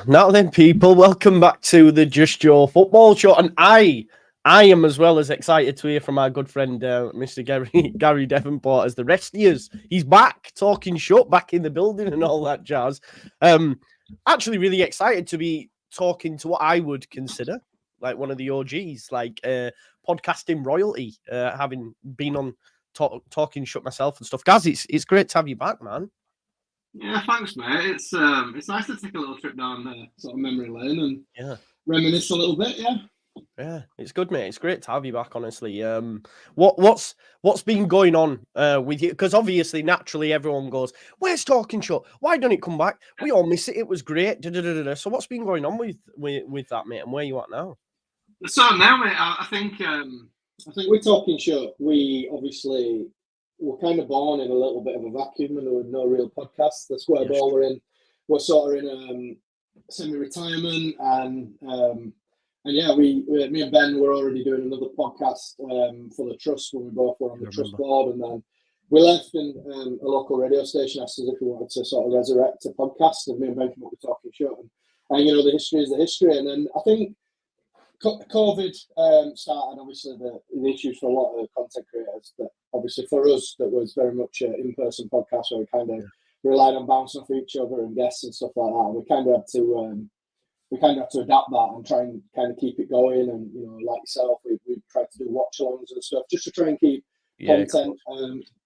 Now then, people, welcome back to the Just Joe football show. And I am as well as excited to hear from our good friend, Mr. Gary Devonport, as the rest of us. He's back, talking shut, back in the building and all that jazz. Actually really excited to be talking to what I would consider like one of the OGs, like podcasting royalty, having been on Talking Shut myself and stuff. Gaz, it's great to have you back, man. Yeah, thanks, mate. It's nice to take a little trip down the sort of memory lane and reminisce a little bit. Yeah, it's good, mate. It's great to have you back, honestly. What's been going on with you? Because obviously, naturally, everyone goes, "Where's Talking Shut? Why don't it come back? We all miss it. It was great." So, what's been going on with that, mate? And where you at now? So now, mate, I think we're Talking Shut. We obviously were kind of born in a little bit of a vacuum, and there were no real podcasts. The square ball we're sort of in semi-retirement, and yeah, me and Ben were already doing another podcast for the trust when we both were on the trust board, and then we left, and a local radio station asked us if we wanted to sort of resurrect a podcast, and me and Ben came up with Talking Shut, and you know, the history is the history, and then I think COVID started, obviously, the issues for a lot of content creators. That obviously for us, that was very much an in-person podcast where we kind of relied on bouncing off each other and guests and stuff like that. And we kind of had to adapt that and try and kind of keep it going. And you know, like yourself, we tried to do watch-alongs and stuff just to try and keep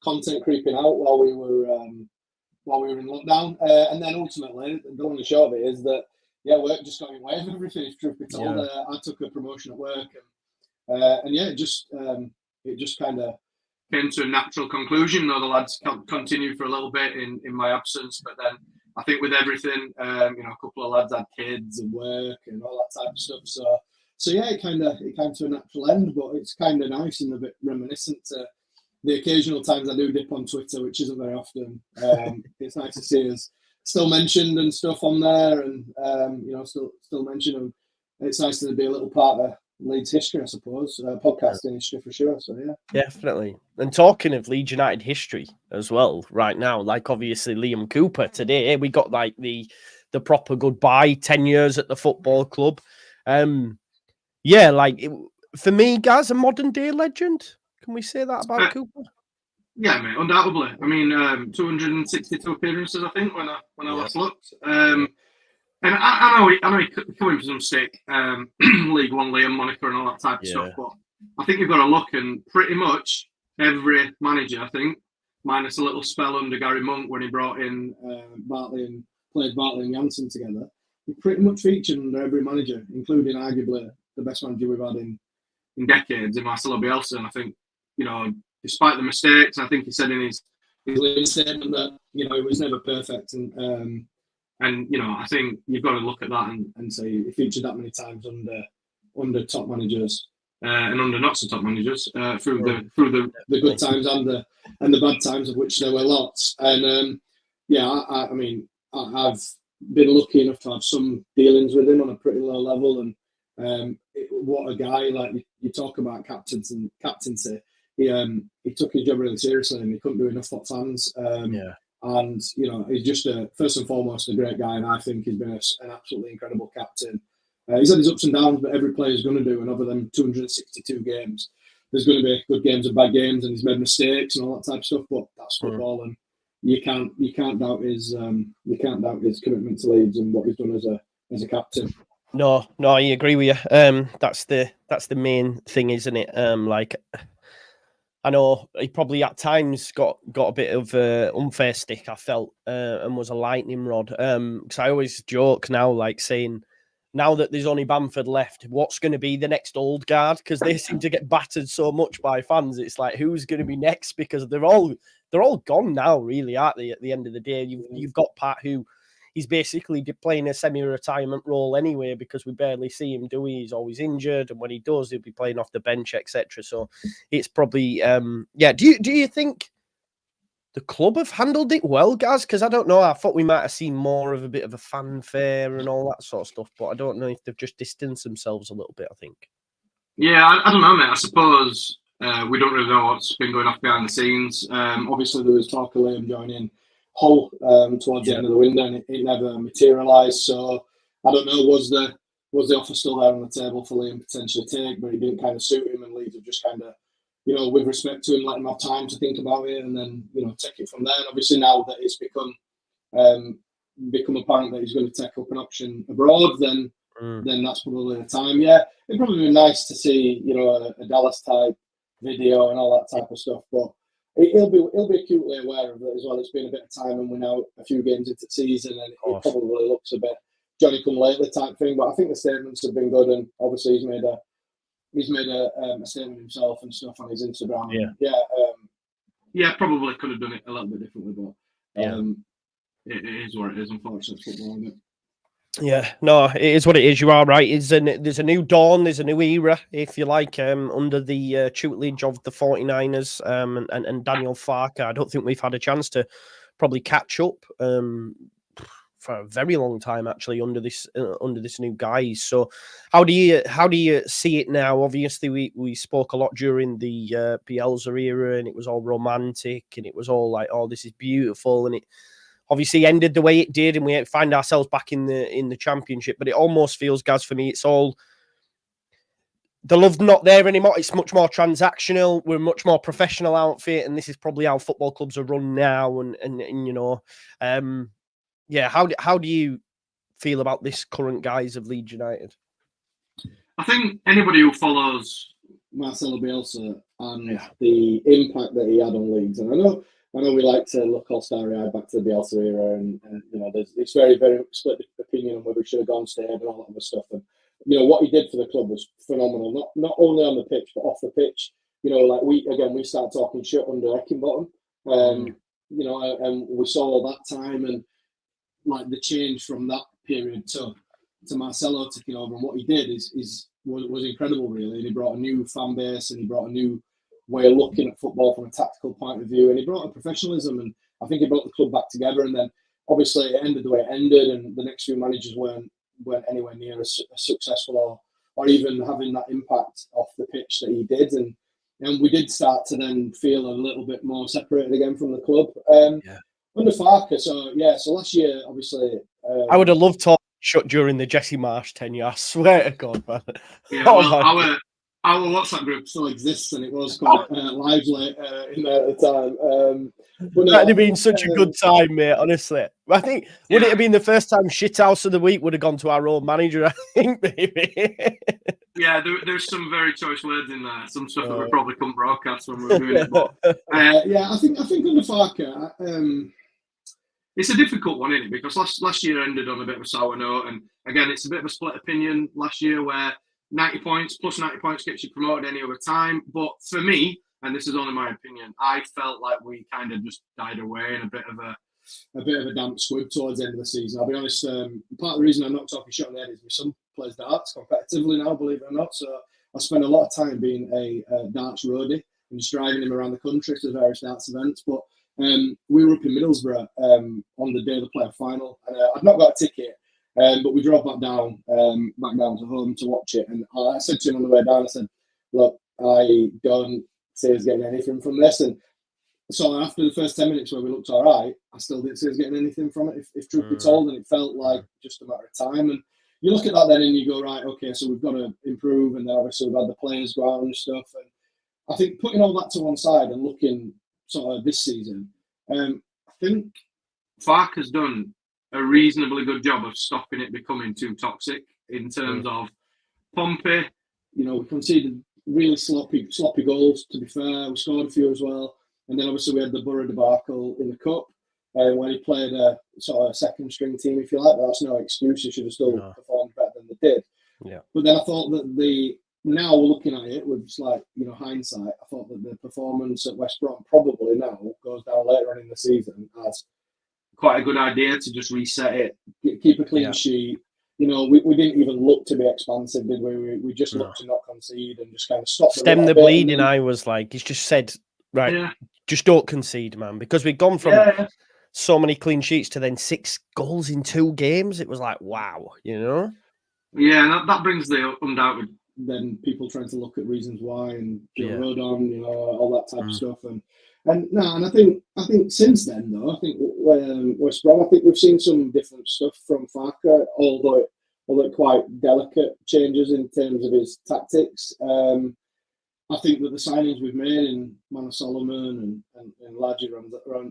content creeping out while we were in lockdown. And then ultimately, the long and short of it is that. Yeah, work just got in the way of everything, if truth be told. I took a promotion at work, and yeah, it just kind of came to a natural conclusion. The lads continued for a little bit in my absence, but then I think with everything, you know, a couple of lads had kids and work and all that type of stuff. So yeah, it came to a natural end, but it's kind of nice and a bit reminiscent to the occasional times I do dip on Twitter, which isn't very often. It's nice to see us still mentioned and stuff on there, and you know, still mentioned, and it's nice to be a little part of Leeds history, I suppose, podcasting history for sure. So yeah, definitely. And talking of Leeds United history as well, right now, like obviously Liam Cooper today, we got like the proper goodbye, 10 years at the football club. Yeah, like for me, Gaz, a modern day legend. Can we say that about Cooper? Yeah, mate, undoubtedly. I mean, 262 appearances, I think, when I last looked. And I know he coming for some stick, League One Liam moniker and all that type of stuff, but I think you've got to look, and pretty much every manager, I think, minus a little spell under Gary Monk when he brought in Bartley and played Bartley and Janssen together, he pretty much featured under every manager, including arguably the best manager we've had in decades, in Marcelo Bielsa. And I think, you know, despite the mistakes, I think he said in his leaving statement that, you know, it was never perfect. And you know, I think you've got to look at that and say he featured that many times under top managers and under not so top managers through the good times and the bad times, of which there were lots. And yeah, I mean, I've been lucky enough to have some dealings with him on a pretty low level, and what a guy! Like you talk about captaincy. He took his job really seriously, and he couldn't do enough for fans. And you know, he's just first and foremost a great guy, and I think he's been an absolutely incredible captain. He's had his ups and downs, but every player's going to do. And other than 262 games, there's going to be good games and bad games, and he's made mistakes and all that type of stuff. But that's football, and you can't doubt his commitment to Leeds and what he's done as a captain. No, I agree with you. That's the main thing, isn't it? Like, I know he probably at times got a bit of unfair stick, I felt, and was a lightning rod. Because I always joke now, like saying, now that there's only Bamford left, what's going to be the next old guard? Because they seem to get battered so much by fans. It's like, who's going to be next? Because they're all gone now, really, aren't they? At the end of the day, you've got Pat, who he's basically playing a semi-retirement role anyway, because we barely see him, do we? He's always injured, and when he does, he'll be playing off the bench, etc. So it's probably yeah. Do you think the club have handled it well, Gaz? Because I don't know. I thought we might have seen more of a bit of a fanfare and all that sort of stuff, but I don't know if they've just distanced themselves a little bit, I think. Yeah, I don't know, mate. I suppose we don't really know what's been going on behind the scenes. Obviously, there was talk of Liam joining Hull towards the end of the window, and it never materialised. So I don't know, was the offer still there on the table for Liam potentially take, but it didn't kind of suit him, and Leeds have just kind of, with respect to him, let him have time to think about it, and then take it from there. And obviously now that it's become apparent that he's going to take up an option abroad, then that's probably the time. Yeah, it'd probably be nice to see a Dallas type video and all that type of stuff, but he'll be acutely aware of it as well. It's been a bit of time, and we're now a few games into the season, and it probably looks a bit Johnny come lately type thing. But I think the statements have been good, and obviously he's made a statement himself and stuff on his Instagram. Yeah, probably could have done it a little bit differently, but it is what it is. Unfortunately, football, isn't it? Yeah, no, it is what it is. You are right. There's a new dawn, there's a new era, if you like, under the tutelage of the 49ers and Daniel Farke. I don't think we've had a chance to probably catch up for a very long time, actually, under this new guise. So, how do you see it now? Obviously, we spoke a lot during the Bielsa era, and it was all romantic, and it was all like, oh, this is beautiful, and it obviously ended the way it did, and we find ourselves back in the Championship. But it almost feels, Gaz, for me, it's all the love's not there anymore. It's much more transactional. We're a much more professional outfit, and this is probably how football clubs are run now. And yeah, how do you feel about this current guise of Leeds United? I think anybody who follows Marcelo Bielsa and the impact that he had on Leeds, and I know we like to look all starry-eyed back to the Bielsa era, and it's very, very split opinion on whether he should have gone, stayed, and all that other stuff. And what he did for the club was phenomenal. Not only on the pitch, but off the pitch. Like we start talking shit under Eckenbottom. And we saw all that time, and like the change from that period to Marcelo taking over, and what he did was incredible, really. And he brought a new fan base, and he brought a new way of looking at football from a tactical point of view, and he brought a professionalism, and I think he brought the club back together. And then obviously it ended the way it ended, and the next few managers weren't anywhere near as successful or even having that impact off the pitch that he did, and we did start to then feel a little bit more separated again from the club under Farke. So last year, obviously, I would have loved Talking Shutt during the Jesse Marsh tenure. I swear to God, man. Our WhatsApp group still exists, and it was quite lively in there at the time. But no, that'd have been such a good time, mate. Honestly, I think would it have been the first time Shithouse of the Week would have gone to our old manager? I think maybe. Yeah, there's some very choice words in there. Some stuff that we probably couldn't broadcast when we were doing it. But I think under Farke, it's a difficult one, isn't it? Because last year ended on a bit of a sour note, and again, it's a bit of a split opinion last year where 90 points plus 90 points gets you promoted any other time. But for me, and this is only my opinion, I felt like we kind of just died away in a bit of a damp squib towards the end of the season. I'll be honest, part of the reason I'm not talking shot on the head is my son plays darts competitively now, believe it or not. So I spend a lot of time being a darts roadie and just driving him around the country to various darts events. But we were up in Middlesbrough on the day of the playoff final, and I'd not got a ticket. But we drove back down to home to watch it, and I said to him on the way down, I said, "Look, I don't see us getting anything from this." And so after the first 10 minutes where we looked all right, I still didn't see us getting anything from it, if truth be told, and it felt like just a matter of time. And you look at that then and you go, right, okay, so we've got to improve, and then obviously we've had the players go out and stuff. And I think putting all that to one side and looking sort of this season, I think Farke has done a reasonably good job of stopping it becoming too toxic in terms of Pompey. We conceded really sloppy goals, to be fair. We scored a few as well. And then obviously we had the Borough debacle in the Cup, when he played a sort of second string team, if you like. But that's no excuse. He should have still performed better than they did. Yeah. But then I thought that now we're looking at it with slight, hindsight, I thought that the performance at West Brom probably now goes down later on in the season as quite a good idea to just reset it, keep a clean sheet. We didn't even look to be expansive, did we? We just looked to not concede and just kind of stop. Stem the bleeding. I was like, he's just said, right, just don't concede, man, because we've gone from so many clean sheets to then 6 goals in 2 games. It was like, wow, Yeah, and that brings the undoubted then people trying to look at reasons why and road on, all that type of stuff. And I think since then though, I think West Brom, I think we've seen some different stuff from Farke, although although quite delicate changes in terms of his tactics. I think that the signings we've made in Mana Solomon and Laji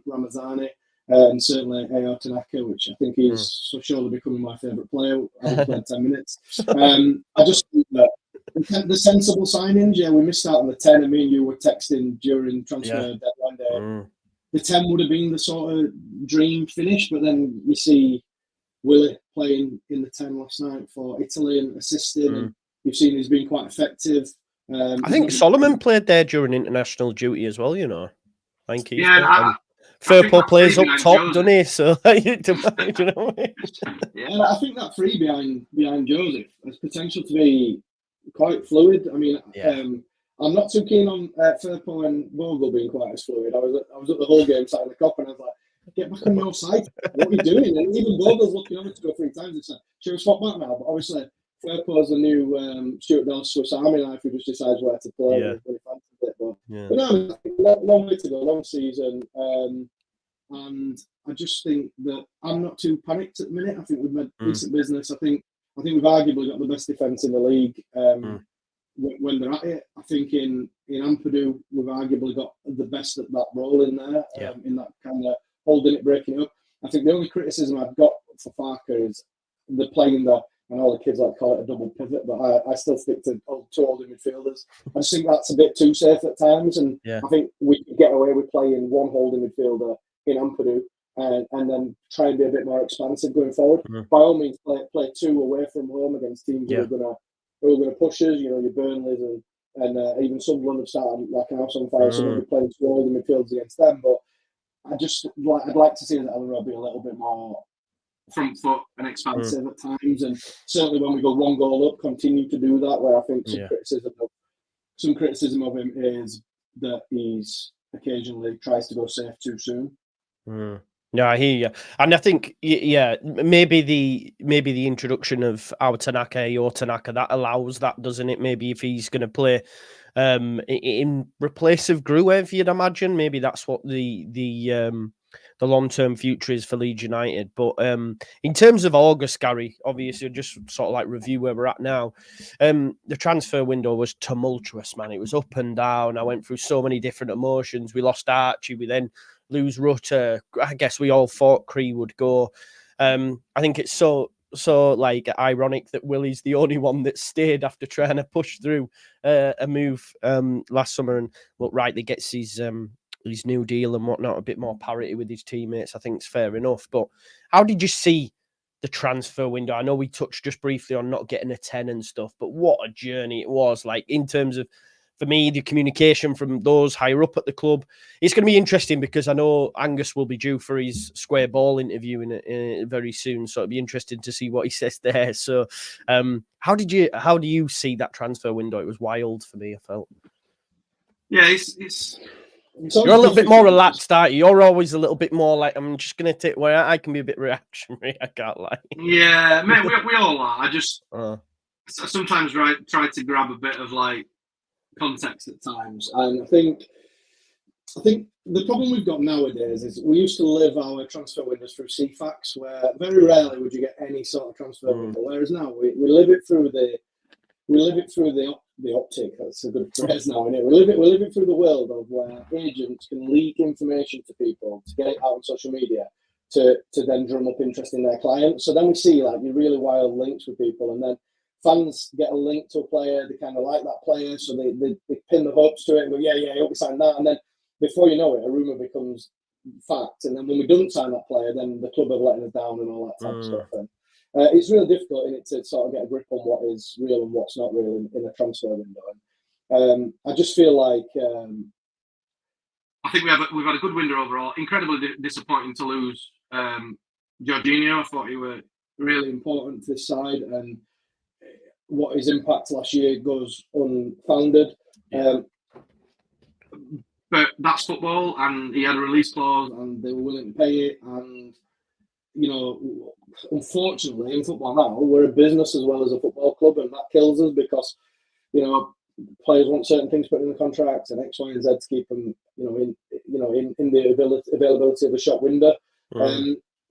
Ramazani, and certainly Ayo Tanaka, which I think is surely becoming my favourite player. I've played 10 minutes. I just think that the sensible signings, we missed out on the 10. I mean, you were texting during transfer deadline day. The 10 would have been the sort of dream finish, but then you see Willie playing in the 10 last night for Italy and assisting, and you've seen he's been quite effective. I think Solomon played there during international duty as well, you know. I think he's Firpo plays up top, doesn't he? So, do you know what I mean? Yeah, I think that three behind Joseph has potential to be quite fluid. I mean, I'm not too keen on Firpo and Vogel being quite as fluid. I was at the whole game sat in the cop and I was like, get back on your side. What are you doing? And even Vogel's looking over to go 3 times. It's like, should we swap back now? But obviously, Firpo's the new Stuart Dell's Swiss Army knife who just decides where to play. But no, long way to go, long season. And I just think that I'm not too panicked at the minute. I think we've made decent business. I think we've arguably got the best defence in the league when they're at it. I think in Ampadu, we've arguably got the best at that role in there, in that kind of holding it, breaking it up. I think the only criticism I've got for Farke is the playing the, and all the kids like call it a double pivot, but I still stick to 2 holding midfielders. I just think that's a bit too safe at times, and I think we could get away with playing 1 holding midfielder in Ampadu and then try and be a bit more expansive going forward. By all means, play 2 away from home against teams who are going to push us. You know, your Burnleys and even Sunderland have started like an house on fire, so we'll be playing 2 holding midfielders against them. But I'd like to see that Ellenroy be a little bit more front foot and expansive at times, and certainly when we go 1 goal up, continue to do that. Where I think some criticism of him is that he's occasionally tries to go safe too soon. No, I hear you, and I think maybe the introduction of our Tanaka that allows that, doesn't it? Maybe if he's going to play in replace of Gruev, you'd imagine maybe that's what the long-term future is for Leeds United. But in terms of August, Gary, obviously just sort of like review where we're at now. The transfer window was tumultuous, man. It was up and down. I went through so many different emotions. We lost Archie. We then lose Rutter. I guess we all thought Cree would go. I think it's so like ironic that Willie's the only one that stayed after trying to push through a move last summer, and rightly gets his new deal and whatnot, a bit more parity with his teammates. I think it's fair enough. But how did you see the transfer window? I know we touched just briefly on not getting a 10 and stuff, but what a journey it was. Like, in terms of, for me, the communication from those higher up at the club. It's going to be interesting because I know Angus will be due for his square ball interview in very soon, so it'll be interesting to see what he says there. So how do you see that transfer window? It was wild for me, I felt. Yeah, it's you're a little bit more relaxed, aren't you? You're always a little bit more like, I'm just going to take where I can be a bit reactionary. I can't lie. Yeah, mate, we all are. I just sometimes try to grab a bit of like context at times, and I think the problem we've got nowadays is we used to live our transfer windows through CFAX, where very rarely would you get any sort of transfer window. Whereas now we live it through the optic. That's a good phrase now, isn't it? We live it through the world of where agents can leak information to people to get it out on social media to then drum up interest in their clients. So then we see like your really wild links with people, and then fans get a link to a player, they kind of like that player, so they pin the hopes to it and go, I hope we sign that. And then before you know it, a rumour becomes fact. And then when we don't sign that player, then the club are letting us down and all that type of stuff. And it's really difficult in it to sort of get a grip on what is real and what's not real in a transfer window. And I just feel like I think we've had a good window overall. Incredibly disappointing to lose Jorginho. I thought he were really important to this side, and what his impact last year goes unfounded. But that's football, and he had a release clause, and they were willing to pay it. And you know, unfortunately, in football now, we're a business as well as a football club, and that kills us because you know players want certain things put in the contracts and X, Y, and Z to keep them, in the availability of the shop window.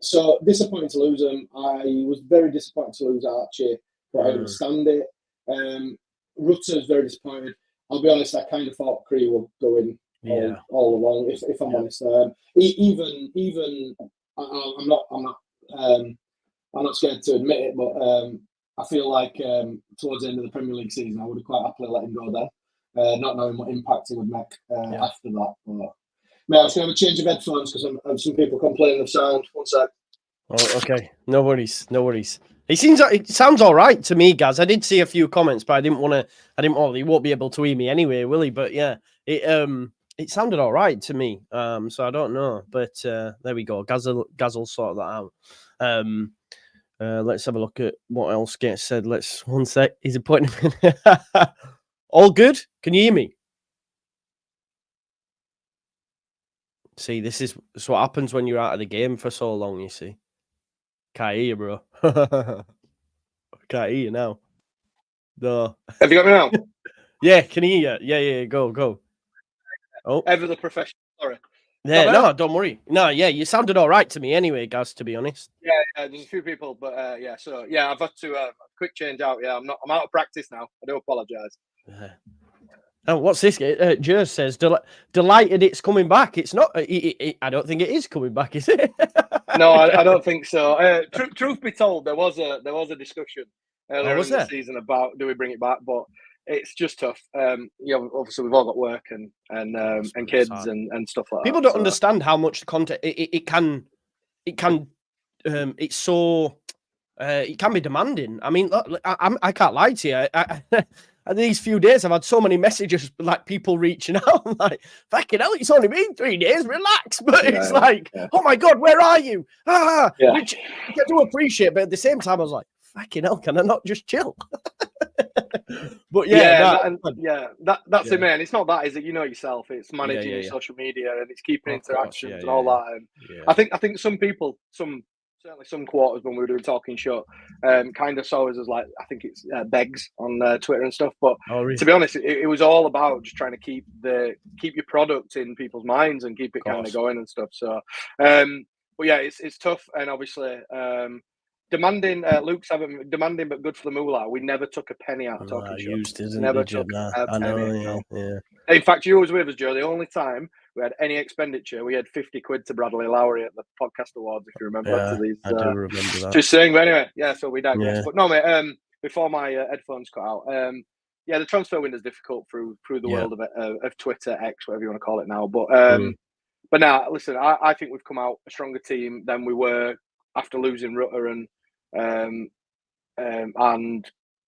So disappointed to lose him. I was very disappointed to lose Archie, but I understand it. Rutter's very disappointed. I'll be honest, I kind of thought Cree would go in all along, if I'm honest. I'm not scared to admit it, but I feel like towards the end of the Premier League season, I would have quite happily let him go then, not knowing what impact he would make after that. But, I was going to have a change of headphones because some people complaining of sound. One sec. Oh, okay. No worries. No worries. It sounds all right to me, Gaz. I did see a few comments, but I didn't want. He won't be able to hear me anyway, will he? But yeah, it sounded all right to me. So I don't know, but there we go. Gaz will sort that out. Let's have a look at what else gets said. One sec. He's a point. All good? Can you hear me? See, this is what happens when you're out of the game for so long, you see. Can't hear you, bro. Can't hear you now. No. Have you got me now? Yeah, can hear you. Yeah, go. Oh. Ever the professional, sorry. Yeah, no, don't worry. No, yeah, you sounded all right to me anyway, Gaz, to be honest. Yeah, there's a few people, but I've had to quick change out. Yeah, I'm out of practice now. I do apologise. Oh, what's this? Jers says, delighted it's coming back. It's not. I don't think it is coming back, is it? No, I don't think so. Truth be told, there was a discussion earlier in the season about do we bring it back, but it's just tough. Obviously we've all got work and kids and stuff like that. People don't understand how much content it can. It's so. It can be demanding. I mean, look, I can't lie to you. These few days, I've had so many messages, like people reaching out. I'm like, fucking hell, it's only been 3 days, relax. But it's oh my God, where are you? Which I do appreciate, but at the same time, I was like, fucking hell, can I not just chill? But that's it, man. It's not that, is it? You know yourself. It's managing your social media and it's keeping interactions and all that. And I think some people, certainly some quarters when we were doing Talking Shutt, kind of saw us as like, I think it's Begs on Twitter and stuff. But to be honest, it was all about just trying to keep your product in people's minds and keep it kind of going and stuff. So, but yeah, it's tough. And obviously, demanding, Luke's having demanding but good for the moolah. We never took a penny out of Talking Shutt. Never took a penny. In fact, you was with us, Joe. The only time we had any expenditure, we had 50 quid to Bradley Lowry at the podcast awards, if you remember. I do remember that. Just saying, but anyway, so we digress. Yeah. But no, mate, before my headphones cut out, the transfer window is difficult through the world of Twitter, X, whatever you want to call it now. But now, listen, I think we've come out a stronger team than we were after losing Rutter and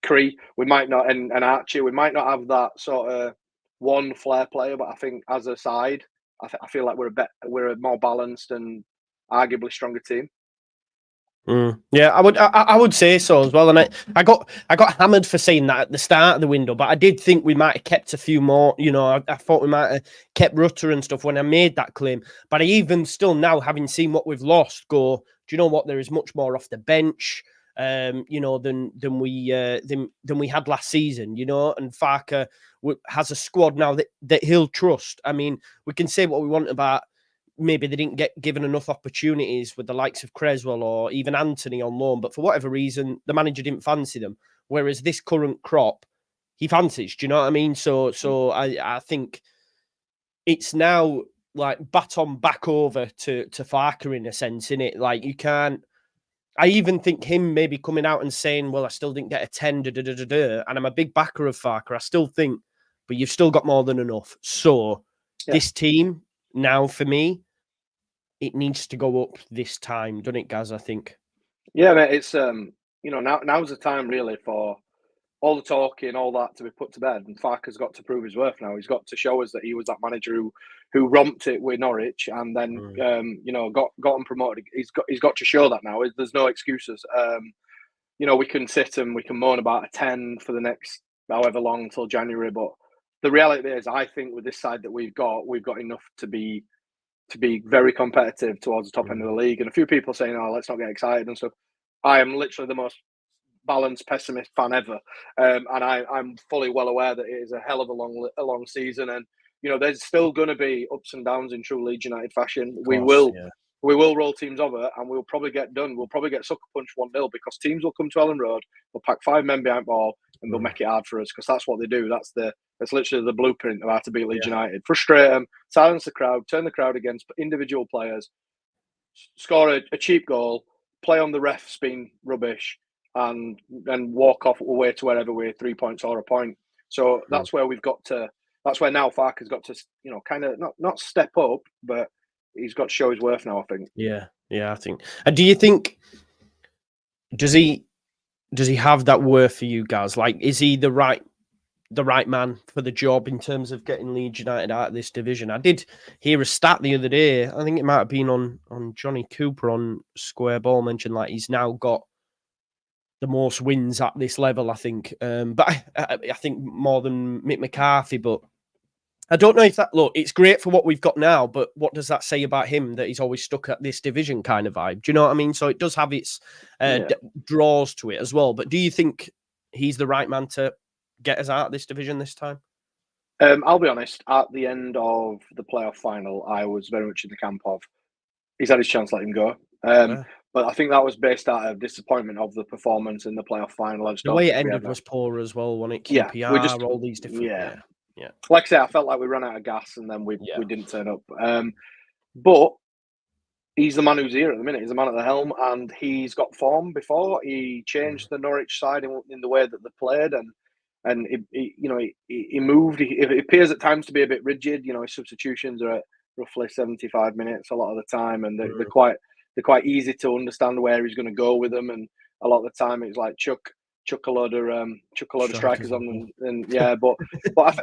Cree. We might not, and Archie, we might not have that sort of one flair player, but I think as a side, I feel like we're a more balanced and arguably stronger team. Yeah, I would say so as well. And I got hammered for saying that at the start of the window, but I did think we might have kept a few more. You know, I thought we might have kept Rutter and stuff when I made that claim. But I even still now, having seen what we've lost, go, do you know what? There is much more off the bench, than we had last season. You know, and Farke has a squad now that he'll trust. I mean, we can say what we want about maybe they didn't get given enough opportunities with the likes of Creswell or even Anthony on loan, but for whatever reason, the manager didn't fancy them. Whereas this current crop, he fancies. Do you know what I mean? So I think it's now like baton back over to Farke in a sense, innit? Like you can't. I even think him maybe coming out and saying, well, I still didn't get a 10, and I'm a big backer of Farke. I still think, but you've still got more than enough. So this team now, for me, it needs to go up this time, doesn't it, Gaz? I think. Yeah, mate. It's now's the time really for all the talking, all that to be put to bed. And Farke's got to prove his worth now. He's got to show us that he was that manager who romped it with Norwich and then got them promoted. He's got to show that now. There's no excuses. We can sit and we can moan about a 10 for the next however long until January, but the reality is, I think with this side that we've got enough to be very competitive towards the top end of the league. And a few people saying, "Oh, let's not get excited" and stuff. I am literally the most balanced pessimist fan ever, and I'm fully well aware that it is a hell of a long season, and there's still going to be ups and downs in true Leeds United fashion. We will we will roll teams over, and we'll probably get done. We'll probably get sucker punched 1-0 because teams will come to Ellen Road, they'll pack 5 men behind ball, and they'll make it hard for us because that's what they do. That's literally the blueprint of how to beat Leeds United. Frustrate them, silence the crowd, turn the crowd against individual players, score a cheap goal, play on the refs being rubbish, and then walk off away to wherever we're 3 points or a point. So that's where we've got to. That's where now Farke's got to, kind of not step up, but he's got to show his worth now, I think. Yeah, I think. And do you think does he have that worth for you guys? Like, is he the right man for the job in terms of getting Leeds United out of this division? I did hear a stat the other day. I think it might have been on Johnny Cooper on Square Ball, mentioned like he's now got the most wins at this level, I think. But I think more than Mick McCarthy. But I don't know if that, look, it's great for what we've got now, but what does that say about him that he's always stuck at this division kind of vibe? Do you know what I mean? So it does have its draws to it as well. But do you think he's the right man to get us out of this division this time? I'll be honest, at the end of the playoff final, I was very much in the camp of he's had his chance, let him go. But I think that was based out of disappointment of the performance in the playoff final. The way it ended was poor as well, wasn't it? QPR, all these different... Yeah. Like I say, I felt like we ran out of gas and then we didn't turn up. But he's the man who's here at the minute. He's the man at the helm, and he's got form before. He changed the Norwich side in the way that they played, and he moved. It appears at times to be a bit rigid. His substitutions are at roughly 75 minutes a lot of the time, and they're quite easy to understand where he's going to go with them. And a lot of the time, it's like chuck a load of strikers on them, and but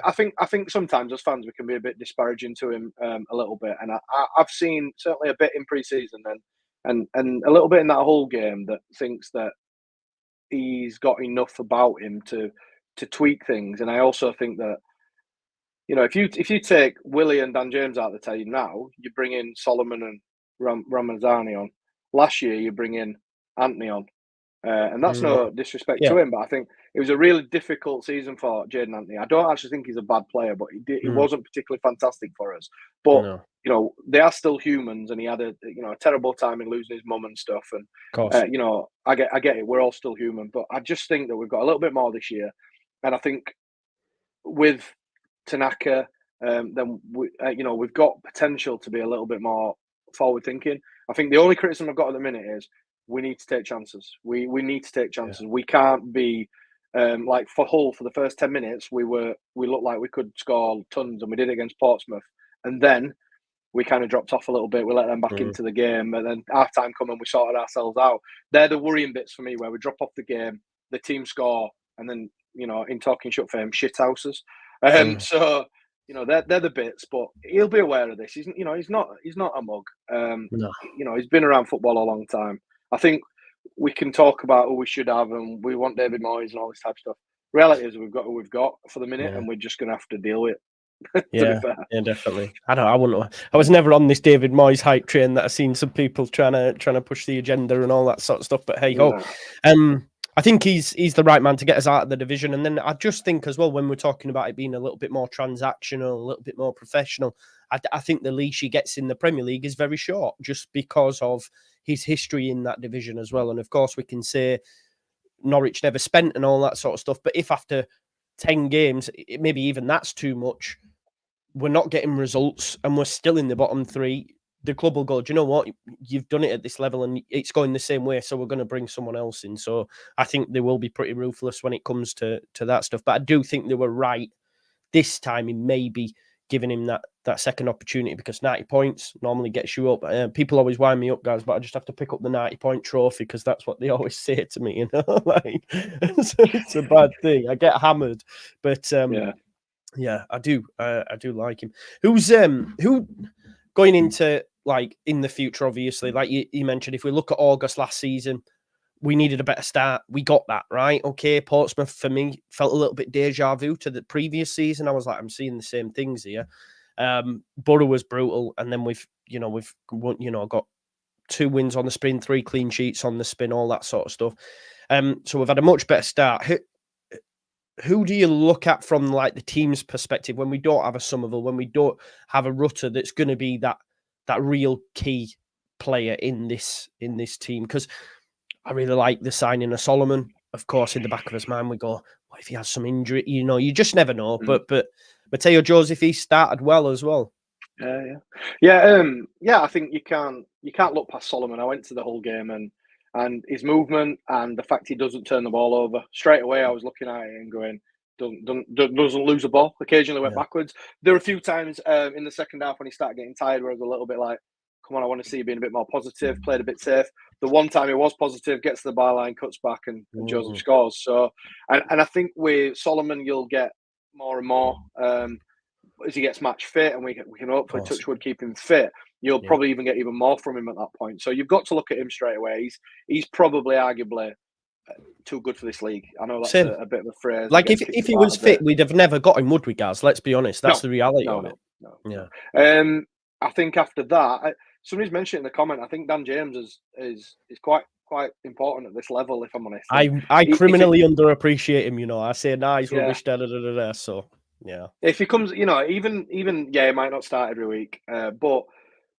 I think sometimes as fans we can be a bit disparaging to him a little bit, and I've seen certainly a bit in pre-season and a little bit in that whole game that thinks that he's got enough about him to tweak things, and I also think that if you take Willie and Dan James out of the team now, you bring in Solomon and Ramazani on. Last year you bring in Anthony on. And that's no disrespect to him, but I think it was a really difficult season for Jadon Anthony. I don't actually think he's a bad player, but he wasn't particularly fantastic for us. But they are still humans, and he had a terrible time in losing his mum and stuff. And I get it. We're all still human, but I just think that we've got a little bit more this year, and I think with Tanaka, then we've got potential to be a little bit more forward thinking. I think the only criticism I've got at the minute is we need to take chances. We need to take chances. We can't be like for Hull for the first 10 minutes. We looked like we could score tons, and we did it against Portsmouth. And then we kind of dropped off a little bit. We let them back into the game, and then half time come and we sorted ourselves out. They're the worrying bits for me, where we drop off the game, the team score, and then in Talking Shutt for him, shit houses. So they're the bits, but he'll be aware of this. He's not a mug. He's been around football a long time. I think we can talk about who we should have, and we want David Moyes and all this type of stuff. Reality is we've got who we've got for the minute, and we're just going to have to deal with it. Yeah, definitely. I was never on this David Moyes hype train that I've seen some people trying to push the agenda and all that sort of stuff. But hey ho, I think he's the right man to get us out of the division. And then I just think as well, when we're talking about it being a little bit more transactional, a little bit more professional, I think the leash he gets in the Premier League is very short, just because of his history in that division as well. And of course, we can say Norwich never spent and all that sort of stuff. But if after 10 games, maybe even that's too much, we're not getting results and we're still in the bottom 3, the club will go, do you know what? You've done it at this level and it's going the same way, so we're going to bring someone else in. So I think they will be pretty ruthless when it comes to that stuff. But I do think they were right this time in maybe giving him that second opportunity, because 90 points normally gets you up. People always wind me up, guys, but I just have to pick up the 90-point trophy because that's what they always say to me, like it's a bad thing. I get hammered, but yeah, I do like him. Who going into like in the future, obviously, like you mentioned, if we look at August last season, we needed a better start. We got that, right? Okay, Portsmouth, for me, felt a little bit deja vu to the previous season. I was like, I'm seeing the same things here. Borough was brutal, and then we've got 2 wins on the spin, 3 clean sheets on the spin, all that sort of stuff. So we've had a much better start. Who do you look at from like the team's perspective when we don't have a Somerville, when we don't have a Rutter that's going to be that real key player in this team, because I really like the signing of Solomon. Of course, in the back of his mind, we go, what if he has some injury? You know, you just never know. But Mateo Joseph, he started well as well. Yeah. I think you can't look past Solomon. I went to the whole game and his movement and the fact he doesn't turn the ball over straight away. I was looking at it and going, doesn't lose a ball. Occasionally went backwards. There were a few times in the second half when he started getting tired where I was a little bit like, come on, I want to see you being a bit more positive, played a bit safe. The one time he was positive, gets to the byline, cuts back, and Joseph scores. So, and I think with Solomon, you'll get more and more as he gets match fit, and we can hopefully touchwood keep him fit. You'll probably even get even more from him at that point. So you've got to look at him straight away. He's probably arguably too good for this league. I know that's a bit of a phrase. Like if he was fit, we'd have never got him, would we, Gaz? Let's be honest. That's the reality of it. No. I think after that, somebody's mentioned in the comment, I think Dan James is quite important at this level, if I'm honest. I criminally underappreciate him, you know. I say, he's rubbish, so yeah. If he comes, you know, even he might not start every week, but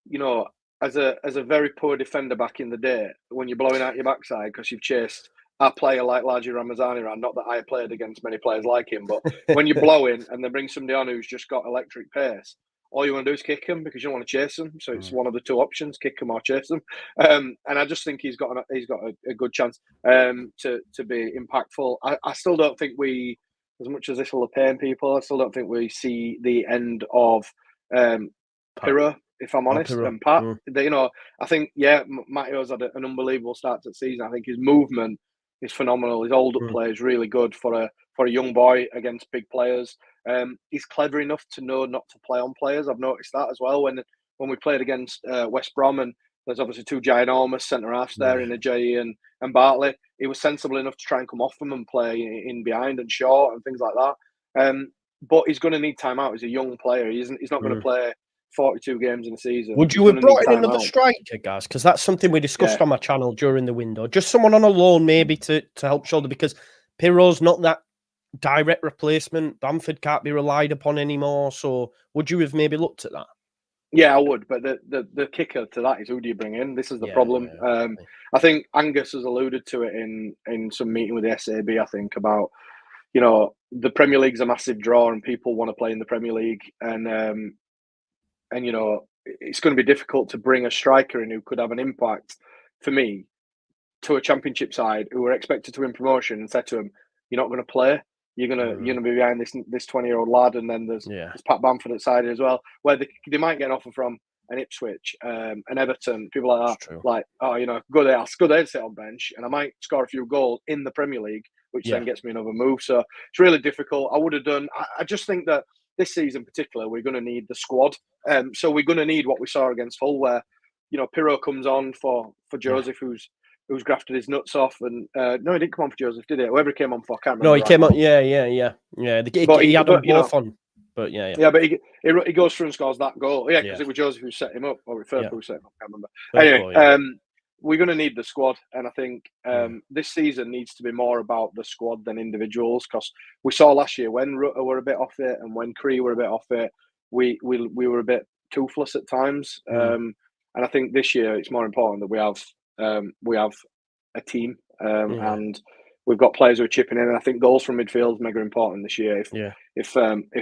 you know, as a very poor defender back in the day, when you're blowing out your backside because you've chased a player like Laji Ramazani around, not that I played against many players like him, but when you're blowing and they bring somebody on who's just got electric pace, all you want to do is kick him because you don't want to chase them. So it's one of the two options: kick them or chase them. And I just think he's got a good chance to be impactful. I still don't think we, as much as this will pain people, I still don't think we see the end of Pirro, if I'm honest, and Pat. You know, I think Matteo's had an unbelievable start to the season. I think his movement is phenomenal. His hold-up play is really good for a young boy against big players. He's clever enough to know not to play on players. I've noticed that as well. When we played against West Brom, and there's obviously two ginormous centre halves there in Ajayi and Bartley. He was sensible enough to try and come off them and play in behind and short and things like that. But he's going to need time out. He's a young player. He's not going to play 42 games in a season. Would you have brought in another striker, guys? Because that's something we discussed on my channel during the window. Just someone on a loan, maybe to help shoulder, because Pirro's not that direct replacement. Bamford can't be relied upon anymore. So would you have maybe looked at that? Yeah, I would. But the kicker to that is, who do you bring in? This is the problem. I think Angus has alluded to it in some meeting with the SAB, I think, about, you know, the Premier League's a massive draw and people want to play in the Premier League. And you know, it's going to be difficult to bring a striker in who could have an impact, for me, to a Championship side who are expected to win promotion and say to them, "You're not going to play. You're gonna be behind this 20-year-old lad." And then there's Pat Bamford at side as well, where they might get an offer from an Ipswich, an Everton, people like that. Like, oh, you know, go there, I'll sit on bench, and I might score a few goals in the Premier League, which then gets me another move. So it's really difficult. I would have done. I just think that this season in particular, we're going to need the squad. So we're going to need what we saw against Hull, where, you know, Pirro comes on for Joseph, who's grafted his nuts off, and no, he didn't come on for Joseph, did he? Whoever he came on for, I can't remember. No, he came on. Yeah. He had them both on. But but he goes through and scores that goal. Yeah, because it was Joseph who set him up, or Farke who set him up. I can't remember. Anyway, we're going to need the squad, and I think this season needs to be more about the squad than individuals, because we saw last year when Rutter were a bit off it and when Cree were a bit off it, we were a bit toothless at times. And I think this year it's more important that we have a team, and we've got players who are chipping in. And I think goals from midfield is mega important this year. If Tanaka?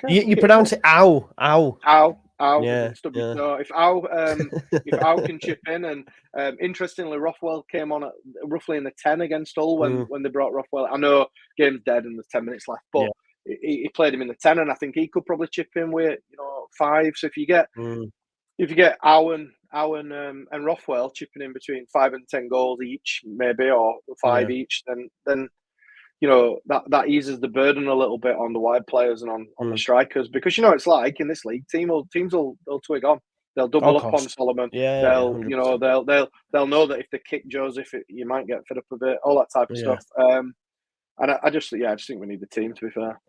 You pronounce it Ow. Yeah. So if Al can chip in, and interestingly, Rothwell came on roughly in the 10 against Hull when they brought Rothwell. I know game's dead and there's 10 minutes left, but he played him in the 10, and I think he could probably chip in with 5. So if you get Owen and Rothwell chipping in between 5 and 10 goals each, maybe, or 5 each, then you know, that eases the burden a little bit on the wide players and on the strikers, because, you know, it's like in this league, teams will twig on. They'll double up on Solomon. They'll know that if they kick Joseph, you might get fed up a bit, all that type of stuff. And I just think we need the team, to be fair.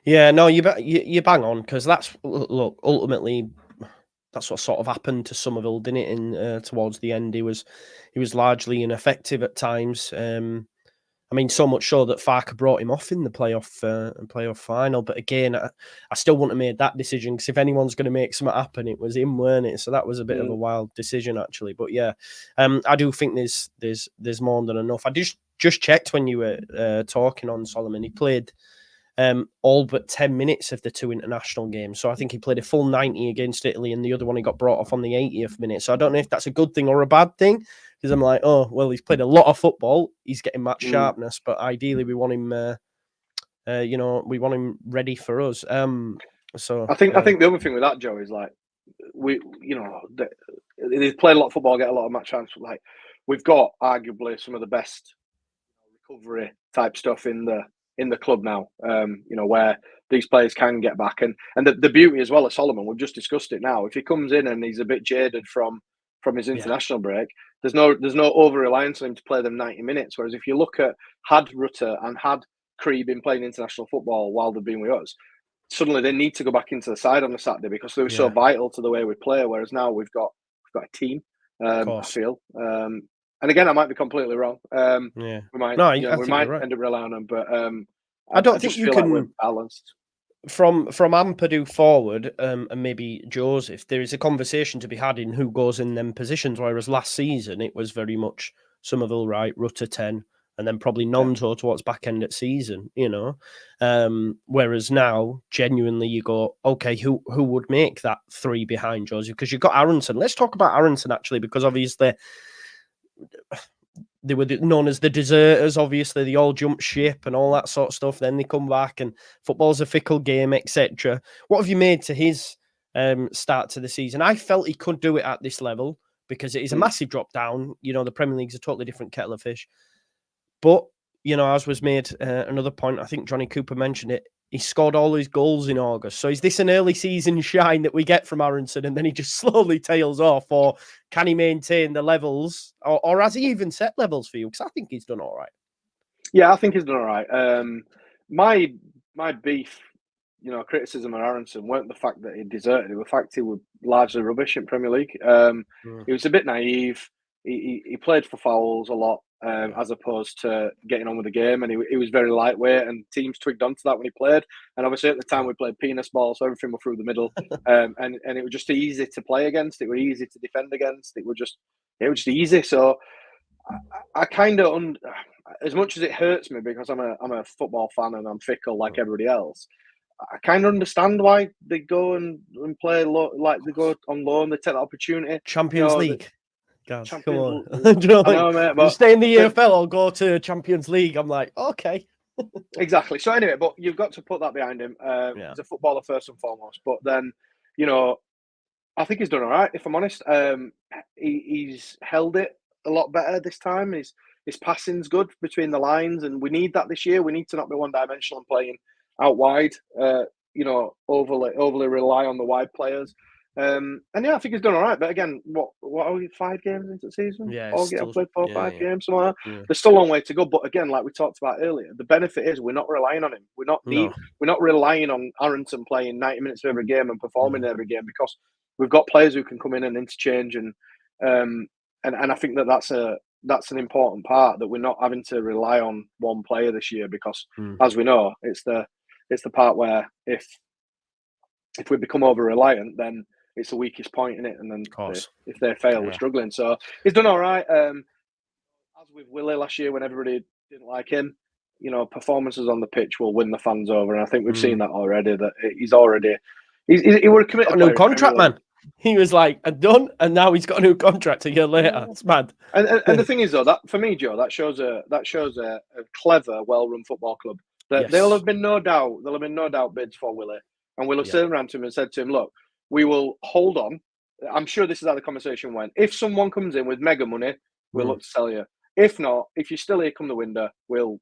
Yeah, no, you bang on, because ultimately that's what sort of happened to Somerville, didn't it? Towards the end, he was largely ineffective at times. I mean, so much so that Farke brought him off in the playoff final. But again, I still wouldn't have made that decision, because if anyone's going to make something happen, it was him, weren't it? So that was a bit of a wild decision, actually. But yeah, I do think there's more than enough. I just checked when you were talking on Solomon. He played all but 10 minutes of the 2 international games. So I think he played a full 90 against Italy, and the other one he got brought off on the 80th minute. So I don't know if that's a good thing or a bad thing, because I'm like, oh, well, he's played a lot of football. He's getting match sharpness, but ideally we want him, we want him ready for us. So I think the other thing with that, Joe, is like, they play a lot of football, get a lot of match chance. Like, we've got arguably some of the best recovery type stuff in the club now, where these players can get back. And the beauty as well of Solomon, we've just discussed it now. If he comes in and he's a bit jaded from his international break, there's no over reliance on him to play them 90 minutes. Whereas if you look at had Rutter and had Cree been playing international football while they've been with us, suddenly they need to go back into the side on the Saturday, because they were so vital to the way we play. Whereas now we've got a team. I feel. And again, I might be completely wrong. We might, we might end up relying on them, but I don't think you can. Like we're balanced. From Ampadu forward, and maybe Joseph, there is a conversation to be had in who goes in them positions. Whereas last season it was very much Somerville right, Rutter 10, and then probably Nonto towards back end at season. Whereas now, genuinely, you go, okay, who would make that 3 behind Joseph? Because you've got Aronson. Let's talk about Aronson actually, because obviously they were known as the deserters. Obviously, they all jumped ship and all that sort of stuff. Then they come back, and football's a fickle game, etc. What have you made to his start to the season? I felt he could do it at this level, because it is a massive drop down. The Premier League's a totally different kettle of fish. But, as was made another point, I think Johnny Cooper mentioned it, he scored all his goals in August. So is this an early season shine that we get from Aronson, and then he just slowly tails off? Or can he maintain the levels? Or has he even set levels for you? Because I think he's done all right. Yeah, I think he's done all right. My beef, criticism of Aronson weren't the fact that he deserted. It was the fact he was largely rubbish in Premier League. He was a bit naive. He played for fouls a lot, as opposed to getting on with the game, and he was very lightweight, and teams twigged onto that when he played. And obviously at the time we played penis ball, so everything was through the middle, and it was just easy to play against. It was easy to defend against. It was just easy. So I kind of, as much as it hurts me, because I'm a football fan and I'm fickle like everybody else, I kind of understand why they go and play like they go on loan. They take that opportunity. Champions League. Guys, come on. I know, mate, but stay in the EFL or go to Champions League. I'm like, okay. Exactly. So anyway, but you've got to put that behind him. He's a footballer first and foremost. But then, I think he's done all right, if I'm honest. He's held it a lot better this time. His passing's good between the lines, and we need that this year. We need to not be one-dimensional and playing out wide, overly rely on the wide players. And I think he's done all right. But again, what are we, 5 games into the season? Yeah, I've played 4 or 5 games, something like that. There's still a long way to go. But again, like we talked about earlier, the benefit is we're not relying on him. We're not relying on Aronson playing 90 minutes of every game and performing every game, because we've got players who can come in and interchange, and I think that's an important part, that we're not having to rely on one player this year, because as we know, it's the part where if we become over reliant, then it's the weakest point in it, and then if they fail, we're struggling. So he's done all right. As with Willie last year, when everybody didn't like him, performances on the pitch will win the fans over, and I think we've seen that already. That he were committed. A new contract, man. He was like, I'm done, and now he's got a new contract a year later. It's mad. And the thing is, though, that for me, Joe, that shows a clever, well-run football club. There'll have been no doubt bids for Willie, and we'll have turned around to him and said to him, look, we will hold on. I'm sure this is how the conversation went. If someone comes in with mega money, we'll look to sell you. If not, if you're still here come the window, we'll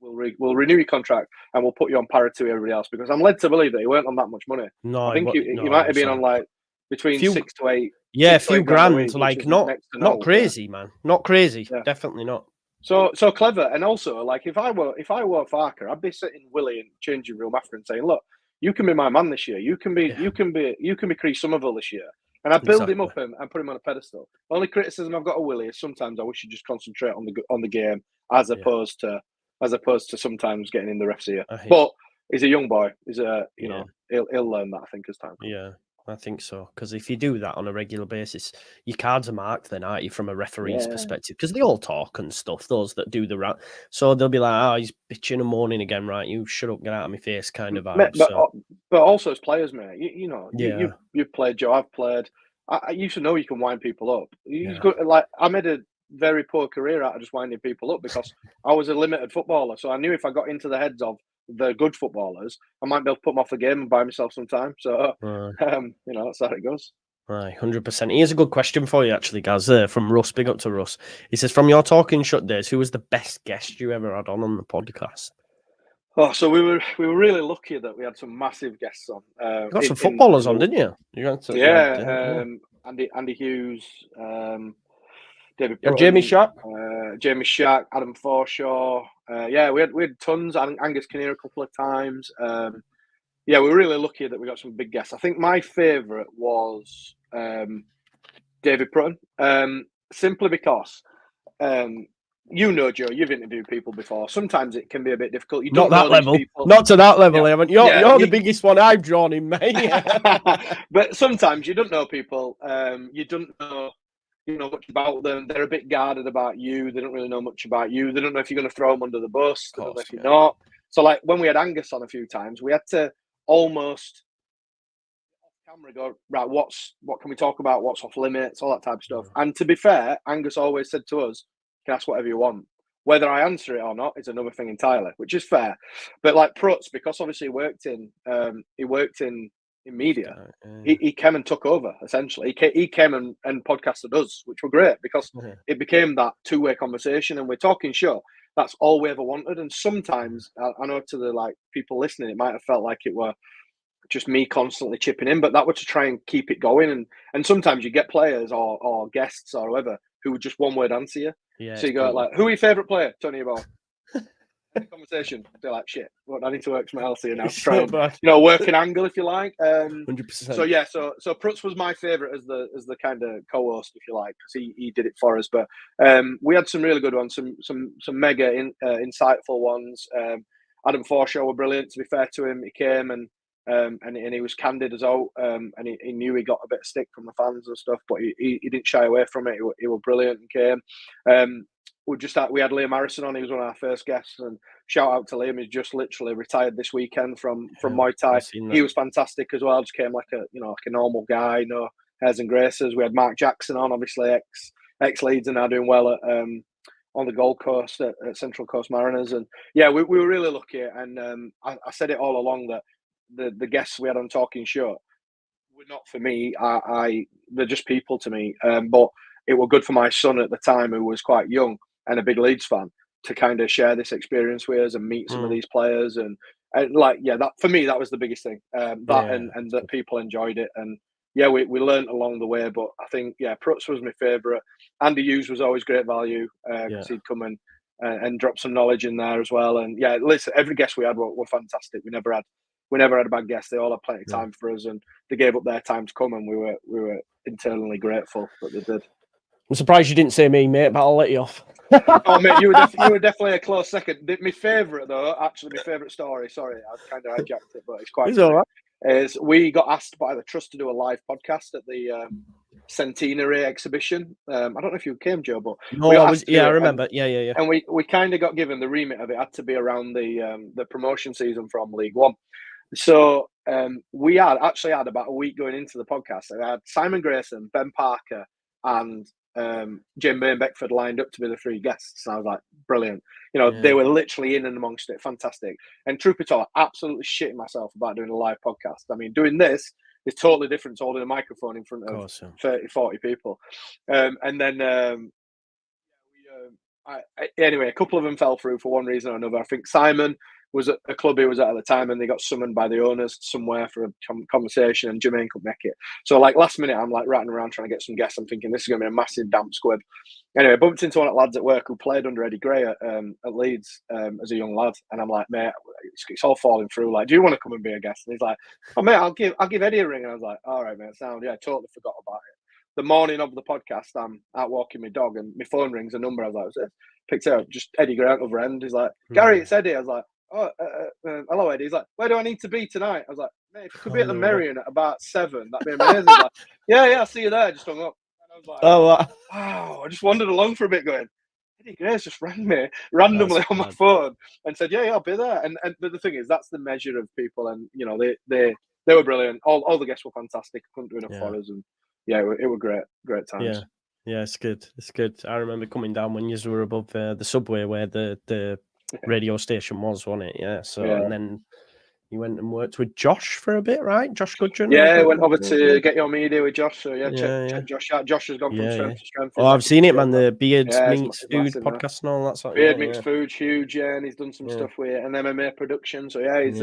renew your contract, and we'll put you on parity with everybody else, because I'm led to believe that he weren't on that much money. No, I think he might have been on like between 6 to 8. Yeah, a few grand, like not crazy, man. Not crazy. Yeah. Definitely not. So clever. And also, like, if I were Farke, I'd be sitting Willie in changing room after and saying, look, you can be my man this year. You can be Chris Somerville this year. And I build him up and put him on a pedestal. The only criticism I've got of Willie is sometimes I wish he'd just concentrate on the game, as opposed to as opposed to sometimes getting in the ref's ear. But he's a young boy. He's you know, he'll learn that, I think, as time comes. Yeah, I think so. Because if you do that on a regular basis, your cards are marked then, aren't you, from a referee's perspective? Because they all talk and stuff, those that do the round. So they'll be like, oh, he's bitching and moaning again, right? You shut up, get out of my face kind of vibe. But also as players, mate, you know, you've played, Joe, I've played. I used to know you can wind people up. Like, I made a very poor career out of just winding people up because I was a limited footballer. So I knew if I got into the heads of the good footballers, I might be able to put them off the game and buy myself some time. So, you know, that's how it goes. Right, 100%. Here's a good question for you, actually, Gaz, from Russ. Big up to Russ. He says, from your Talking Shutt days, who was the best guest you ever had on the podcast? Oh, so we were really lucky that we had some massive guests on. You got some footballers on, didn't you? Andy Hughes, David Jamie Shack, Adam Forshaw. We had tons. Angus Kinnear a couple of times. We were really lucky that we got some big guests. I think my favourite was David Prutton, simply because you know, Joe, you've interviewed people before. Sometimes it can be a bit difficult. You don't not that level, not to that level, haven't you? You're the biggest one I've drawn in, mate. But sometimes you don't know people. You don't know much about them. They're a bit guarded about you. They don't really know much about you. They don't know if you're going to throw them under the bus. They don't know if you're not. So, like, when we had Angus on a few times, we had to almost off camera go, right, what can we talk about? What's off limits? All that type of stuff. And to be fair, Angus always said to us, you can ask whatever you want. Whether I answer it or not is another thing entirely, which is fair. But like Prutz, because obviously he worked in media, he came and took over, essentially. He came and podcasted us, which were great because it became that two-way conversation, and we're talking Shutt. That's all we ever wanted. And sometimes, I know to the like people listening, it might have felt like it were just me constantly chipping in, but that was to try and keep it going. And sometimes you get players or guests or whoever who would just one word answer you. Yeah, so you go like, who are your favourite player? Tony about. Conversation. They're like, shit, I need to work something else here now. Try and, work an angle if you like. 100%. So Prutz was my favourite as the kind of co-host, if you like, because he did it for us. But we had some really good ones, some mega insightful ones. Adam Forshaw were brilliant. To be fair to him, he came and he was candid as well, and he knew he got a bit of stick from the fans and stuff, but he didn't shy away from it. He was brilliant and came. We had Liam Harrison on. He was one of our first guests, and shout out to Liam. He's just literally retired this weekend from Muay Thai. He was fantastic as well. Just came like a normal guy, no airs and graces. We had Mark Jackson on, obviously ex Leeds and now doing well at on the Gold Coast at Central Coast Mariners. And we were really lucky. And I said it all along that the guests we had on Talking Shutt were not for me. They're just people to me. But it was good for my son at the time, who was quite young and a big Leeds fan, to kind of share this experience with us and meet some of these players. And that for me, that was the biggest thing. And that people enjoyed it. And we learned along the way. But I think, Prutz was my favourite. Andy Hughes was always great value because he'd come and drop some knowledge in there as well. And listen, every guest we had were fantastic. We never had a bad guest. They all had plenty of time for us, and they gave up their time to come, and we were internally grateful that they did. I'm surprised you didn't say me, mate, but I'll let you off. Oh, mate, you were definitely a close second. My favourite, though, actually, my favourite story, sorry, I kind of hijacked it, but it's quite all right. Is we got asked by the Trust to do a live podcast at the Centenary exhibition. I don't know if you came, Joe, but I remember. And we kind of got given the remit of it. Had to be around the promotion season from League One. So we had about a week going into the podcast. I had Simon Grayson, Ben Parker, and Jim Bain Beckford lined up to be the three guests. And I was like, brilliant. They were literally in and amongst it. Fantastic. And truth be told, absolutely shitting myself about doing a live podcast. I mean, doing this is totally different to holding a microphone in front of 30, 40 people. And then anyway, a couple of them fell through for one reason or another. I think Simon was at a club he was at the time, and they got summoned by the owners somewhere for a conversation, and Jermaine couldn't make it. So, like, last minute, I'm like ratting around trying to get some guests. I'm thinking this is going to be a massive damp squib. Anyway, I bumped into one of the lads at work who played under Eddie Gray at Leeds as a young lad, and I'm like, mate, it's all falling through. Like, do you want to come and be a guest? And he's like, oh, mate, I'll give Eddie a ring. And I was like, all right, mate, sound. Yeah, I totally forgot about it. the morning of the podcast, I'm out walking my dog and my phone rings, a number. I was like, picked it up, just Eddie Grant other end. He's like, Gary, it's Eddie. I was like, oh, hello, Eddie. He's like, where do I need to be tonight? I was like, mate, if you could be at the Merrion at about 7, that'd be amazing. He's like, yeah, I'll see you there. I just hung up. And I was like, wow. I just wandered along for a bit going, Eddie Grace just rang me randomly on my phone and said, yeah, I'll be there. And the thing is, that's the measure of people. And, you know, they were brilliant. All the guests were fantastic. Couldn't do enough for us. And yeah, it were great times. Yeah, it's good. It's good. I remember coming down when you were above the subway where the radio station was, wasn't it? Yeah. So, and then you went and worked with Josh for a bit, right? Josh Gudgeon? Yeah, I went over to Get Your Media with Josh. So, check Josh out. Josh has gone from strength to strength. Oh, I've seen it, man. The Beards Meets Food podcast and all that sort of Beard Meets Food, huge, and he's done some stuff with an MMA production. So, he's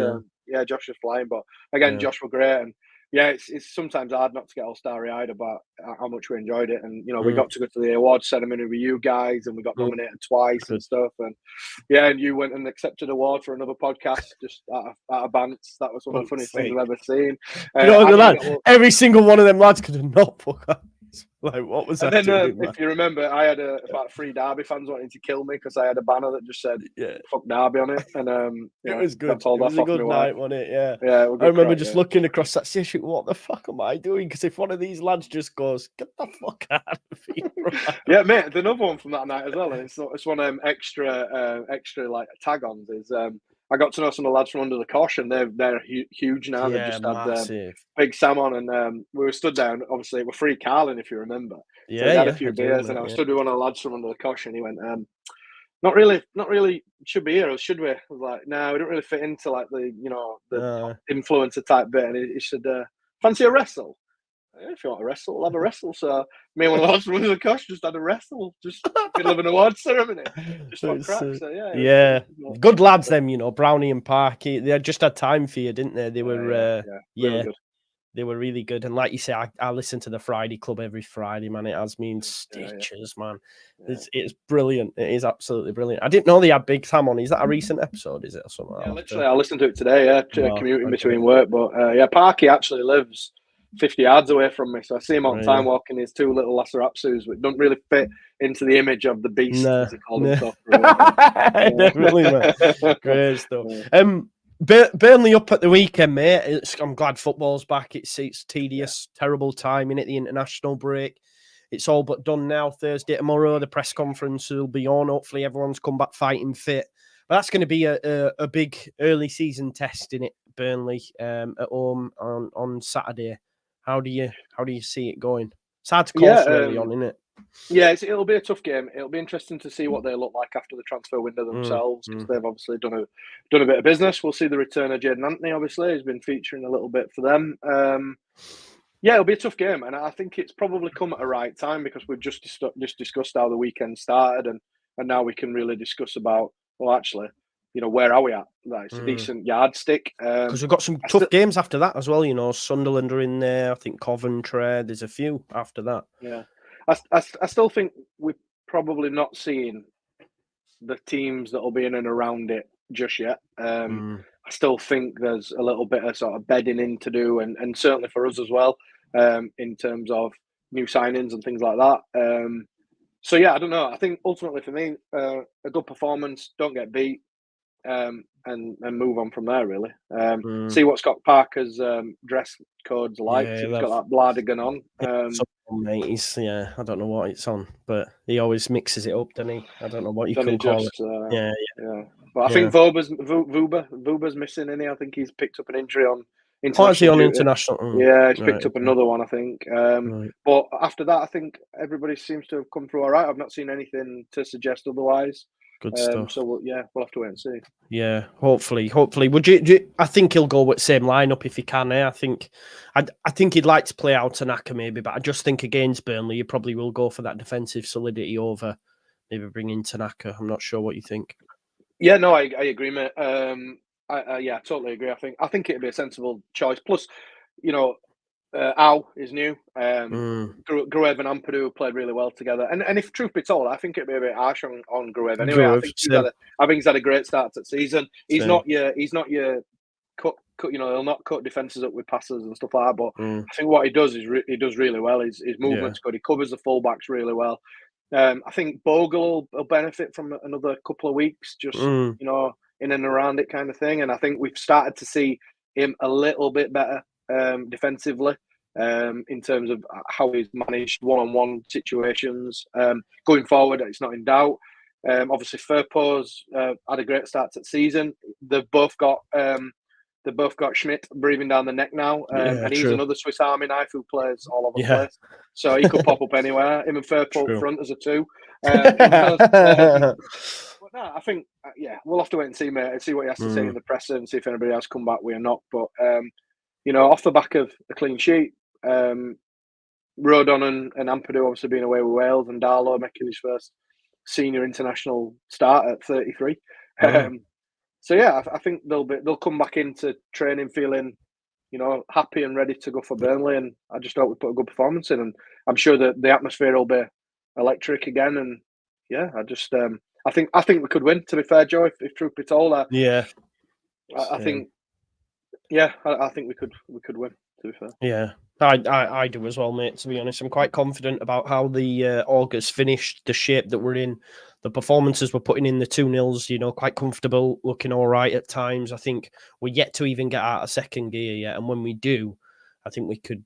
Josh is flying. But, again, Josh were great. And, it's sometimes hard not to get all starry-eyed about how much we enjoyed it. And, you know, we got to go to the awards ceremony with you guys, and we got nominated twice and stuff. And, and you went and accepted an award for another podcast just out of bants. That was one of the funniest things I've ever seen. You know, every single one of them lads could have not fuck up. Like, what was that? And then, if you remember, I had about 3 Derby fans wanting to kill me because I had a banner that just said "fuck Derby" on it, and it was good. It was a good night, wasn't it? Yeah. I remember just looking across that station. What the fuck am I doing? Because if one of these lads just goes, "Get the fuck out of here!" Yeah, mate. Another one from that night as well, and it's one of them extra like tag-ons is. I got to know some of the lads from Under the Cosh, and they're huge now. They just had Big Sam on, and we were stood down. Obviously, we're free Carlin, if you remember. Yeah, so we had a few beers, and I was stood with one of the lads from Under the Cosh, and he went, "Not really. Should be here, or should we?" I was like, "No, we don't really fit into like the influencer type bit." And he said, "Fancy a wrestle?" If you want to wrestle, we'll have a wrestle. So me and one of the lads from Under the Cosh just had a wrestle, just middle of an awards ceremony. Just on crack. So good lads. Them, you know, Brownie and Farke. They just had time for you, didn't they? They were really good. They were really good. And like you say, I listen to the Friday Club every Friday, man. It has me in stitches, man. It's brilliant. It is absolutely brilliant. I didn't know they had Big Sam on. Is that a recent episode? Is it or something? Yeah, literally, I listened to it today. Commuting between work, but Parky actually lives 50 yards away from me, so I see him on time walking his 2 little Lasser-Apsus, which don't really fit into the image of the beast, as he called himself. Definitely, man. Great stuff. Burnley up at the weekend, mate. I'm glad football's back. It's tedious, terrible timing at the international break. It's all but done now. Thursday tomorrow, the press conference will be on. Hopefully, everyone's come back fighting fit. But that's going to be a big early season test in it. Burnley at home on Saturday. How do you see it going? It's hard to call early on, isn't it? Yeah, it'll be a tough game. It'll be interesting to see what they look like after the transfer window themselves, because they've obviously done a bit of business. We'll see the return of Jadon Anthony. Obviously, he's been featuring a little bit for them. It'll be a tough game, and I think it's probably come at a right time because we've just discussed how the weekend started, and now we can really discuss about actually, you know, where are we at? Like, it's a decent yardstick. Because we've got some tough games after that as well. You know, Sunderland are in there. I think Coventry. There's a few after that. Yeah, I still think we're probably not seeing the teams that will be in and around it just yet. I still think there's a little bit of sort of bedding in to do, and certainly for us as well, in terms of new signings and things like that. So yeah, I don't know. I think ultimately for me, a good performance, don't get beat. And move on from there, really. See what Scott Parker's dress code's like. He's got that Bladigan on. Mate, I don't know what it's on, but he always mixes it up, doesn't he? I don't know what you can call it. Yeah. But I think Vuba's missing, isn't he? I think he's picked up an injury on international. International? Yeah, he's picked up another one, I think. But after that, I think everybody seems to have come through all right. I've not seen anything to suggest otherwise. Good stuff. So we'll have to wait and see. Yeah, hopefully. Would you? I think he'll go with the same lineup if he can. I think he'd like to play out Tanaka maybe, but I just think against Burnley, you probably will go for that defensive solidity over maybe bringing Tanaka. I'm not sure what you think. Yeah, no, I agree, mate. I totally agree. I think it'd be a sensible choice. Plus, you know, Al is new. Gruev and Ampadu played really well together. And if truth be told, I think it'd be a bit harsh on Gruev anyway. I think he's had a great start to the season. He's not your he'll not cut defenses up with passes and stuff like that. But I think what he does is he does really well. His movement's good. He covers the fullbacks really well. I think Bogle will benefit from another couple of weeks, just in and around it kind of thing. And I think we've started to see him a little bit better defensively in terms of how he's managed one-on-one situations. Going forward, it's not in doubt. Obviously, Firpo's had a great start to the season. They've both got Schmidt breathing down the neck now, and he's another Swiss Army knife who plays all over the place. So he could pop up anywhere. Him and Firpo up front as a two. But no, I think we'll have to wait and see, mate, and see what he has to say in the presser and see if anybody else come back with or not. But off the back of a clean sheet, Rodon and Ampadu obviously being away with Wales, and Darlow making his first senior international start at 33. So I think they'll come back into training feeling, happy and ready to go for Burnley, and I just hope we put a good performance in, and I'm sure that the atmosphere will be electric again. And I think we could win. To be fair, Joe, if truth be told, I think we could win. To be fair, I do as well, mate. To be honest, I'm quite confident about how the August finished, the shape that we're in, the performances we're putting in, the 2-0s, quite comfortable, looking all right at times. I think we're yet to even get out of second gear yet, and when we do, I think we could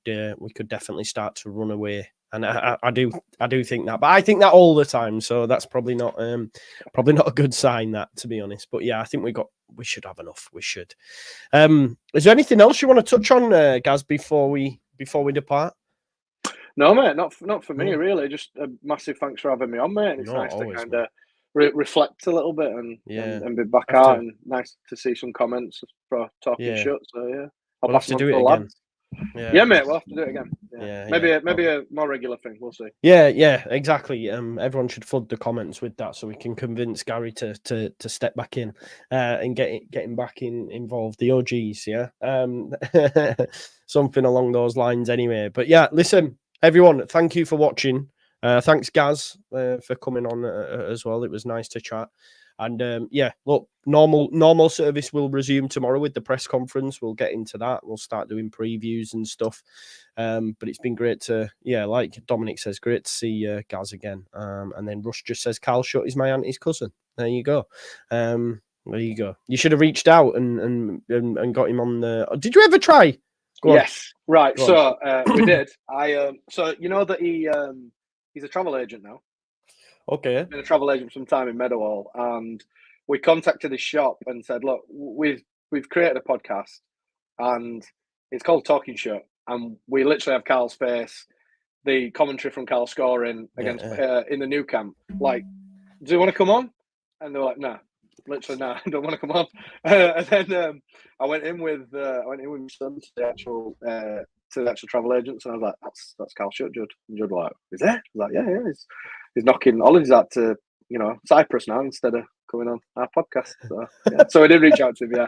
definitely start to run away. And I do think that, but I think that all the time, so that's probably not a good sign, that, to be honest. But yeah, I think we should have enough. We should. Is there anything else you want to touch on, Gaz, before we depart? No, mate, not for me, really. Just a massive thanks for having me on, mate. It's nice to kind of reflect a little bit and be back out, and nice to see some comments for Talking Shutt. So I'll have to do it again. Lads. Yeah, mate, we'll have to do it again. Maybe a more regular thing. We'll see. Yeah, exactly. Everyone should flood the comments with that, so we can convince Gary to step back in and get him back involved. The OGs, something along those lines, anyway. But yeah, listen, everyone, thank you for watching. Thanks, Gaz, for coming on as well. It was nice to chat. And look, normal service will resume tomorrow with the press conference. We'll get into that. We'll start doing previews and stuff. But it's been great to, like Dominic says, great to see Gaz again. And then Rush just says, Carl Shutt is my auntie's cousin. There you go. There you go. You should have reached out and got him on the. Did you ever try? Yes. Right. So we did. So you know that he's a travel agent now. Okay. Been a travel agent for some time in Meadowhall, and we contacted his shop and said, "Look, we've created a podcast, and it's called Talking Shutt, and we literally have Carl's face, the commentary from Carl scoring against in the new camp. Like, do you want to come on?" And they were like, "No, literally, no, I don't want to come on." And then I went in with my son to the actual travel agents, and I was like, "That's Carl Shutt, Judd." And Judd was like, "Is it?" I was like, "Yeah, he's knocking holidays out to Cyprus now instead of coming on our podcast." So I did reach out to him,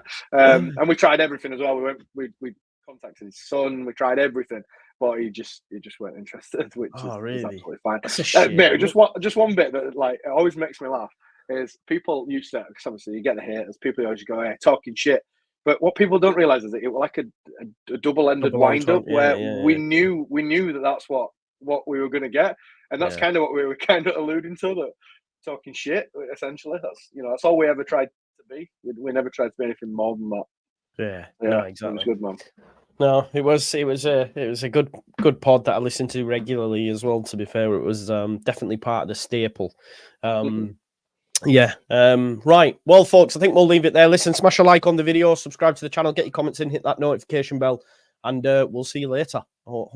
and we tried everything as well. We contacted his son, we tried everything, but he just weren't interested, which is absolutely fine. Mate, just one bit that like it always makes me laugh is people used to, because obviously you get the haters, people always go, "Hey, talking shit." But what people don't realise is that it was like a double-ended wind-up where we knew that that's what we were going to get, and that's kind of what we were kind of alluding to, that talking shit. Essentially, that's all we ever tried to be. We never tried to be anything more than that. Yeah, no, exactly. It was good, man. No, it was a good pod that I listened to regularly as well. To be fair, it was definitely part of the staple. Right. Well, folks, I think we'll leave it there. Listen, smash a like on the video, subscribe to the channel, get your comments in, hit that notification bell, and we'll see you later.